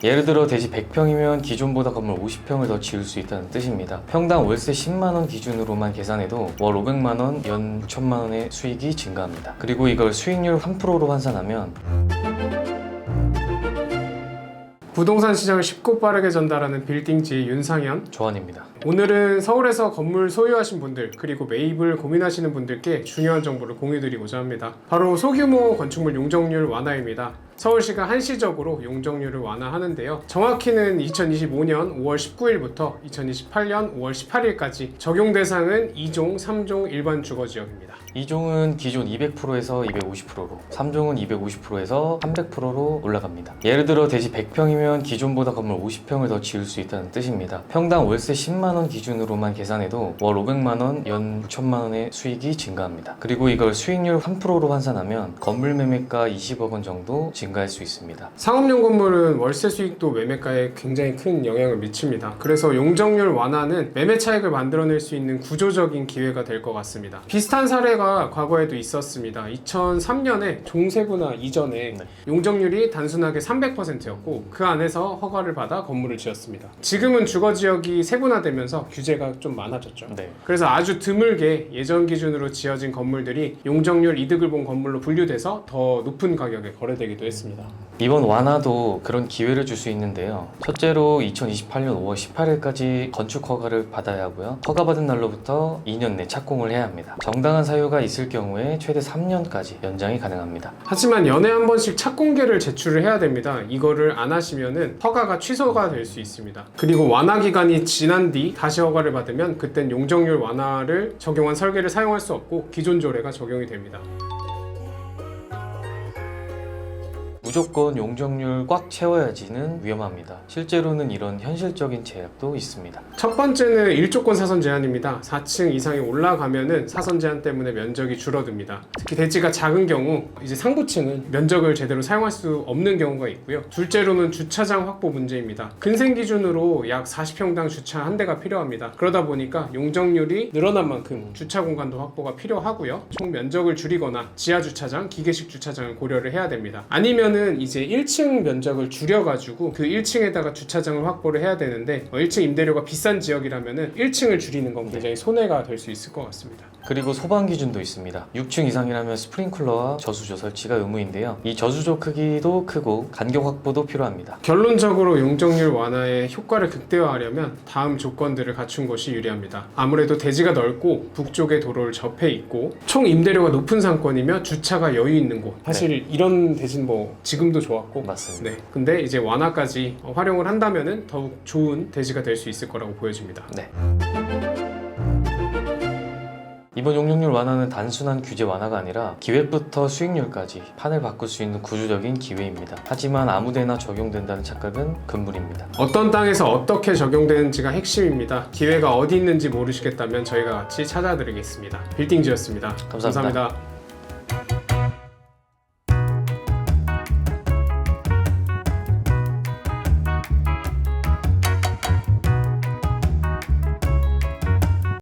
예를 들어 대지 100평이면 기존보다 건물 50평을 더 지을 수 있다는 뜻입니다. 평당 월세 10만원 기준으로만 계산해도 월 500만원, 연 6천만원의 수익이 증가합니다. 그리고 이걸 수익률 3%로 환산하면 부동산 시장을 쉽고 빠르게 전달하는 빌딩지 윤상현 조언입니다. 오늘은 서울에서 건물 소유하신 분들 그리고 매입을 고민하시는 분들께 중요한 정보를 공유드리고자 합니다. 바로 소규모 건축물 용적률 완화입니다. 서울시가 한시적으로 용적률을 완화하는데요. 정확히는 2025년 5월 19일부터 2028년 5월 18일까지 적용 대상은 2종, 3종 일반 주거지역입니다. 2종은 기존 200%에서 250%로, 3종은 250%에서 300%로 올라갑니다. 예를 들어 대지 100평이면 기존보다 건물 50평을 더 지을 수 있다는 뜻입니다. 평당 월세 10만원 기준으로만 계산해도 월 500만원, 연 6천만원의 수익이 증가합니다. 그리고 이걸 수익률 3%로 환산하면 건물 매매가 20억 원 정도 증가할 수 있습니다. 상업용 건물은 월세 수익도 매매가에 굉장히 큰 영향을 미칩니다. 그래서 용적률 완화는 매매 차익을 만들어낼 수 있는 구조적인 기회가 될 것 같습니다. 비슷한 사례가 과거에도 있었습니다. 2003년에 종세분화 이전에 용적률이 단순하게 300%였고 그 안에서 허가를 받아 건물을 지었습니다. 지금은 주거지역이 세분화되면서 규제가 좀 많아졌죠. 그래서 아주 드물게 예전 기준으로 지어진 건물들이 용적률 이득을 본 건물로 분류돼서 더 높은 가격에 거래되기도 했습니다. 이번 완화도 그런 기회를 줄 수 있는데요. 첫째로 2028년 5월 18일까지 건축 허가를 받아야 하고요. 허가받은 날로부터 2년 내 착공을 해야 합니다. 정당한 사유가 있을 경우에 최대 3년까지 연장이 가능합니다. 하지만 연에 한 번씩 착공계를 제출을 해야 됩니다. 이거를 안 하시면은 허가가 취소가 될 수 있습니다. 그리고 완화 기간이 지난 뒤 다시 허가를 받으면 그땐 용적률 완화를 적용한 설계를 사용할 수 없고 기존 조례가 적용이 됩니다. 무조건 용적률 꽉 채워야지는 위험합니다. 실제로는 이런 현실적인 제약도 있습니다. 첫 번째는 1조건 사선 제한입니다. 4층 이상이 올라가면은 사선 제한 때문에 면적이 줄어듭니다. 특히 대지가 작은 경우 이제 상부층은 면적을 제대로 사용할 수 없는 경우가 있고요. 둘째로는 주차장 확보 문제입니다. 근생 기준으로 약 40평당 주차 한 대가 필요합니다. 그러다 보니까 용적률이 늘어난 만큼 주차 공간도 확보가 필요하고요. 총 면적을 줄이거나 지하 주차장, 기계식 주차장을 고려를 해야 됩니다. 아니면은 이제 1층 면적을 줄여가지고 그 1층에다가 주차장을 확보를 해야 되는데 1층 임대료가 비싼 지역이라면은 1층을 줄이는 건 굉장히 손해가 될 수 있을 것 같습니다. 그리고 소방 기준도 있습니다. 6층 이상이라면 스프링클러와 저수조 설치가 의무인데요. 이 저수조 크기도 크고 간격 확보도 필요합니다. 결론적으로 용적률 완화의 효과를 극대화하려면 다음 조건들을 갖춘 것이 유리합니다. 아무래도 대지가 넓고 북쪽에 도로를 접해 있고 총 임대료가 높은 상권이며 주차가 여유 있는 곳. 사실 이런 대지는 뭐 지금도 좋았고 맞습니다. 근데 이제 완화까지 활용을 한다면은 더욱 좋은 대지가 될 수 있을 거라고 보여집니다. 이번 용적률 완화는 단순한 규제 완화가 아니라 기획부터 수익률까지 판을 바꿀 수 있는 구조적인 기회입니다. 하지만 아무데나 적용된다는 착각은 금물입니다. 어떤 땅에서 어떻게 적용되는지가 핵심입니다. 기회가 어디 있는지 모르시겠다면 저희가 같이 찾아드리겠습니다. 빌딩지였습니다. 감사합니다.